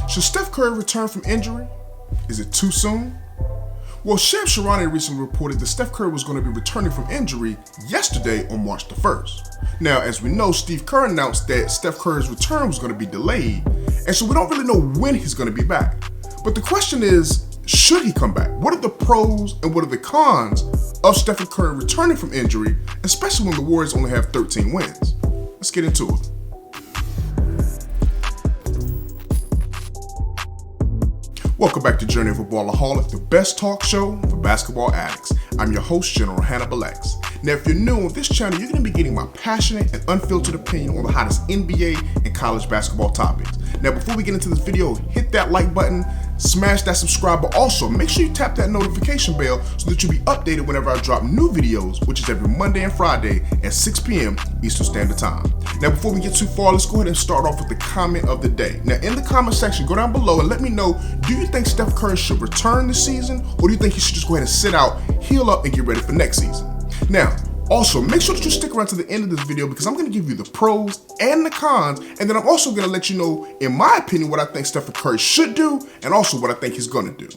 Should Steph Curry return from injury? Is it too soon? Well, Shams Charania recently reported that Steph Curry was going to be returning from injury yesterday on March the 1st. Now, as we know, Steve Kerr announced that Steph Curry's return was going to be delayed, and so we don't really know when he's going to be back. But the question is, should he come back? What are the pros and what are the cons of Stephen Curry returning from injury, especially when the Warriors only have 13 wins? Let's get into it. Welcome back to Journey of a Ballaholic, the best talk show for basketball addicts. I'm your host, General Hannibal X. Now, if you're new on this channel, you're going to be getting my passionate and unfiltered opinion on the hottest NBA and college basketball topics. Now, before we get into this video, hit that like button, smash that subscribe, but also make sure you tap that notification bell so that you'll be updated whenever I drop new videos, which is every Monday and Friday at 6 p.m. Eastern Standard Time. Now, before we get too far, let's go ahead and start off with the comment of the day. Now, in the comment section, go down below and let me know, do you think Steph Curry should return this season, or do you think he should just go ahead and sit out, heal up, and get ready for next season? Now, also, make sure that you stick around to the end of this video because I'm going to give you the pros and the cons, and then I'm also going to let you know, in my opinion, what I think Steph Curry should do, and also what I think he's going to do.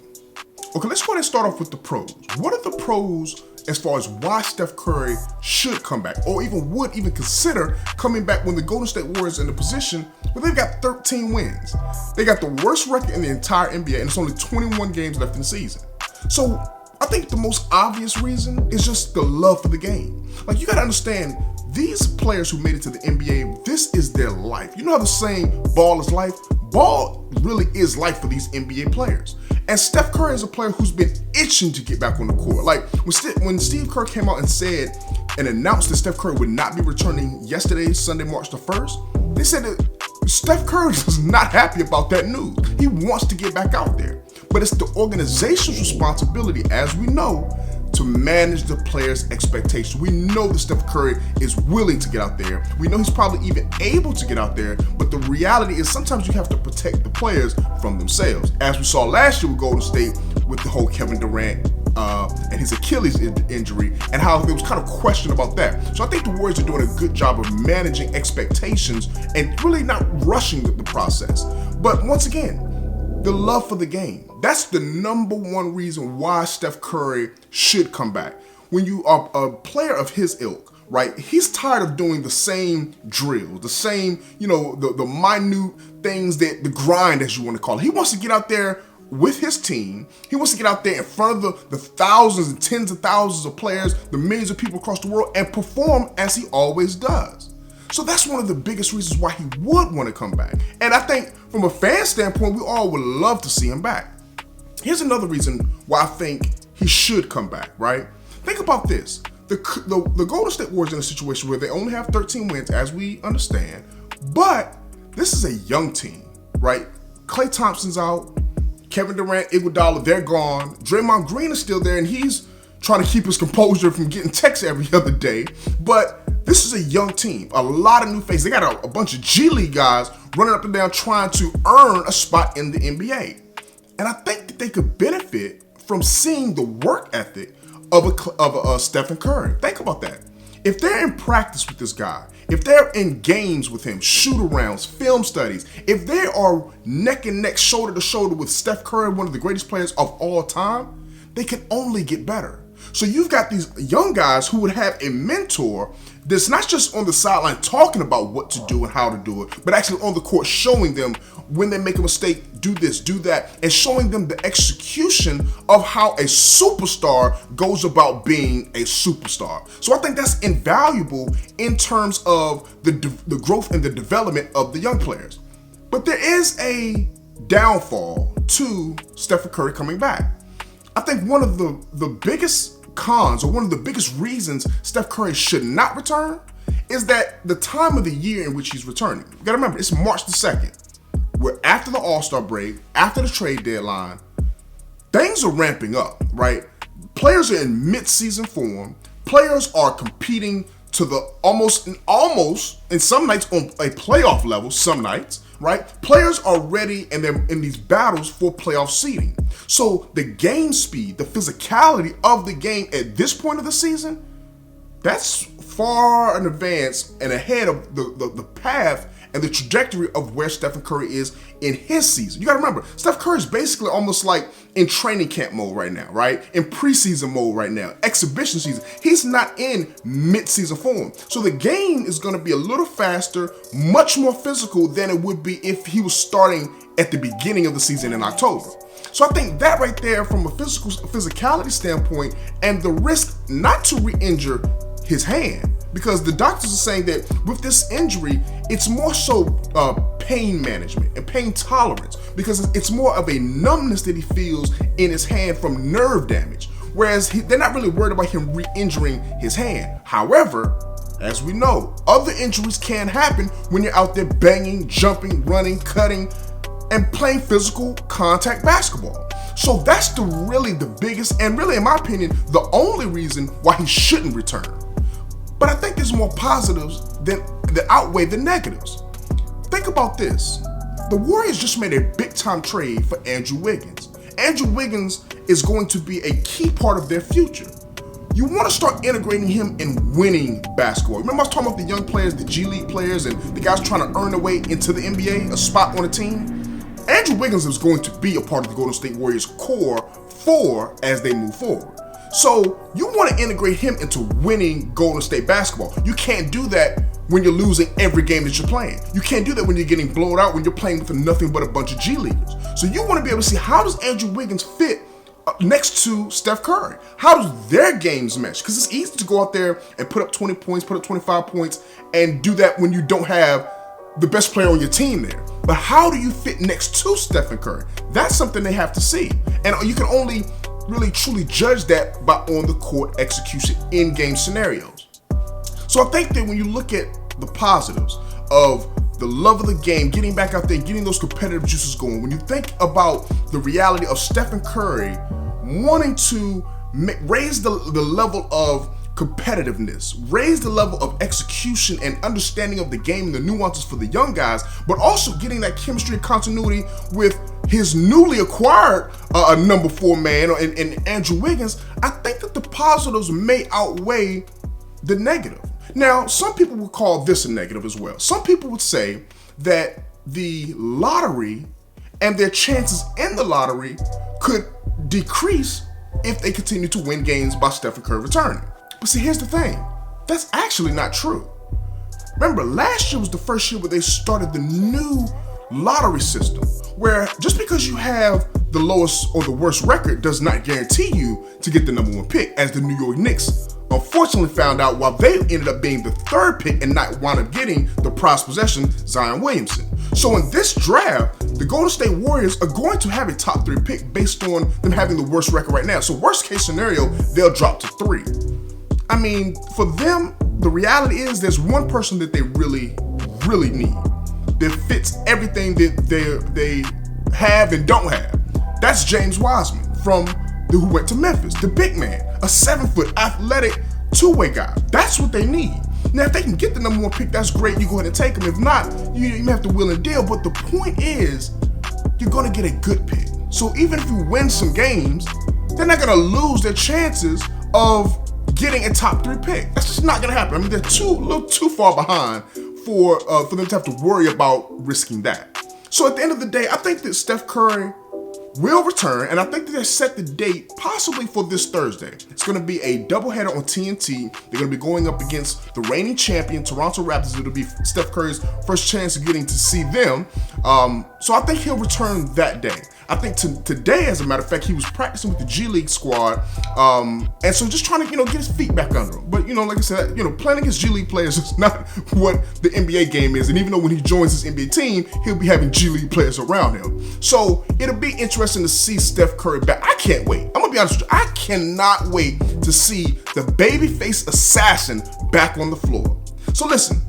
Okay, let's go ahead and start off with the pros. What are the pros as far as why Steph Curry should come back, or would even consider coming back when the Golden State Warriors are in a position where they've got 13 wins? They got the worst record in the entire NBA, and it's only 21 games left in the season. So I think the most obvious reason is just the love for the game. Like, you gotta understand, these players who made it to the NBA, this is their life. You know how the saying, ball is life? Ball really is life for these NBA players. And Steph Curry is a player who's been itching to get back on the court. Like, when Steve Kerr came out and said and announced that Steph Curry would not be returning yesterday, Sunday, March the 1st, they said that Steph Curry is not happy about that news. He wants to get back out there. But it's the organization's responsibility, as we know, to manage the players' expectations. We know that Steph Curry is willing to get out there. We know he's probably even able to get out there, but the reality is sometimes you have to protect the players from themselves. As we saw last year with Golden State with the whole Kevin Durant and his Achilles injury, and how there was kind of question about that. So I think the Warriors are doing a good job of managing expectations and really not rushing the process. But once again, the love for the game. That's the number one reason why Steph Curry should come back. When you are a player of his ilk, right? He's tired of doing the same drills, the same, the minute things, that the grind, as you want to call it. He wants to get out there with his team. He wants to get out there in front of the thousands and tens of thousands of players, the millions of people across the world, and perform as he always does. So that's one of the biggest reasons why he would want to come back. And I think from a fan standpoint, we all would love to see him back. Here's another reason why I think he should come back, right? Think about this. The Golden State Warriors in a situation where they only have 13 wins, as we understand, but this is a young team, right? Klay Thompson's out, Kevin Durant, Iguodala, they're gone. Draymond Green is still there, and he's trying to keep his composure from getting texts every other day. But this is a young team, a lot of new faces. They got a bunch of G League guys running up and down trying to earn a spot in the NBA. And I think that they could benefit from seeing the work ethic of a Stephen Curry. Think about that. If they're in practice with this guy, if they're in games with him, shoot-arounds, film studies, if they are neck and neck, shoulder to shoulder with Steph Curry, one of the greatest players of all time, they can only get better. So you've got these young guys who would have a mentor that's not just on the sideline talking about what to do and how to do it, but actually on the court showing them when they make a mistake, do this, do that, and showing them the execution of how a superstar goes about being a superstar. So I think that's invaluable in terms of the growth and the development of the young players. But there is a downfall to Stephen Curry coming back. I think one of the biggest cons, or one of the biggest reasons Steph Curry should not return, is that the time of the year in which he's returning. You gotta remember, it's March the 2nd. We're after the All-Star break, after the trade deadline. Things are ramping up, right? Players are in mid-season form. Players are competing to the almost in some nights on a playoff level, some nights, right? Players are ready and they're in these battles for playoff seeding. So the game speed, the physicality of the game at this point of the season, that's far in advance and ahead of the path and the trajectory of where Stephen Curry is in his season. You gotta remember, Steph Curry is basically almost like in training camp mode right now, right? In preseason mode right now, exhibition season. He's not in mid-season form. So the game is gonna be a little faster, much more physical than it would be if he was starting at the beginning of the season in October. So I think that right there, from a physicality standpoint, and the risk not to re-injure his hand, because the doctors are saying that with this injury, it's more so pain management and pain tolerance, because it's more of a numbness that he feels in his hand from nerve damage, whereas they're not really worried about him re-injuring his hand. However, as we know, other injuries can happen when you're out there banging, jumping, running, cutting, and playing physical contact basketball. So that's really the biggest, and really, in my opinion, the only reason why he shouldn't return. But I think there's more positives that outweigh the negatives. Think about this. The Warriors just made a big-time trade for Andrew Wiggins. Andrew Wiggins is going to be a key part of their future. You want to start integrating him in winning basketball. Remember I was talking about the young players, the G League players, and the guys trying to earn their way into the NBA, a spot on a team? Andrew Wiggins is going to be a part of the Golden State Warriors core as they move forward. So you want to integrate him into winning Golden State basketball. You can't do that when you're losing every game that you're playing. You can't do that when you're getting blown out, when you're playing with nothing but a bunch of G Leaguers. So you want to be able to see, how does Andrew Wiggins fit next to Steph Curry? How does their games mesh? Because it's easy to go out there and put up 20 points, put up 25 points, and do that when you don't have the best player on your team there. But how do you fit next to Stephen Curry? That's something they have to see. And you can only really truly judge that by on the court execution in game scenarios. So I think that when you look at the positives of the love of the game, getting back out there, getting those competitive juices going, when you think about the reality of Stephen Curry wanting to raise the level of competitiveness, raise the level of execution and understanding of the game and the nuances for the young guys, but also getting that chemistry and continuity with his newly acquired number 4 man in Andrew Wiggins, I think that the positives may outweigh the negative. Now, some people would call this a negative as well. Some people would say that the lottery and their chances in the lottery could decrease if they continue to win games by Stephen Curry returning. But see, here's the thing. That's actually not true. Remember, last year was the first year where they started the new lottery system, where just because you have the lowest or the worst record does not guarantee you to get the number 1 pick, as the New York Knicks unfortunately found out while they ended up being the 3rd pick and not wound up getting the prized possession, Zion Williamson. So in this draft, the Golden State Warriors are going to have a top 3 pick based on them having the worst record right now. So worst case scenario, they'll drop to 3. I mean, for them, the reality is there's one person that they really, really need that fits everything that they have and don't have. That's James Wiseman who went to Memphis, the big man, a 7-foot athletic two-way guy. That's what they need. Now, if they can get the number 1 pick, that's great. You go ahead and take them. If not, you have to wheel and deal. But the point is, you're going to get a good pick. So even if you win some games, they're not going to lose their chances of getting a top 3 pick. That's just not going to happen. I mean, they're a little too far behind for them to have to worry about risking that. So at the end of the day, I think that Steph Curry will return, and I think that they set the date possibly for this Thursday. It's going to be a doubleheader on TNT. They're going to be going up against the reigning champion, Toronto Raptors. It'll be Steph Curry's first chance of getting to see them. So I think he'll return that day. I think today, as a matter of fact, he was practicing with the G League squad, and so just trying to get his feet back under him. But like I said, playing against G League players is not what the NBA game is. And even though when he joins his NBA team, he'll be having G League players around him. So it'll be interesting to see Steph Curry back. I can't wait. I'm gonna be honest with you. I cannot wait to see the babyface assassin back on the floor. So listen,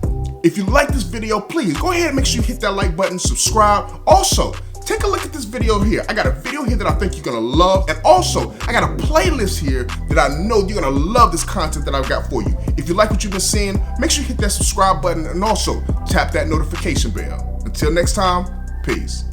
if you like this video, please go ahead and make sure you hit that like button, subscribe. Also, take a look at this video here. I got a video here that I think you're gonna love, and also I got a playlist here that I know you're gonna love this content that I've got for you. If you like what you've been seeing, make sure you hit that subscribe button and also tap that notification bell. Until next time, peace.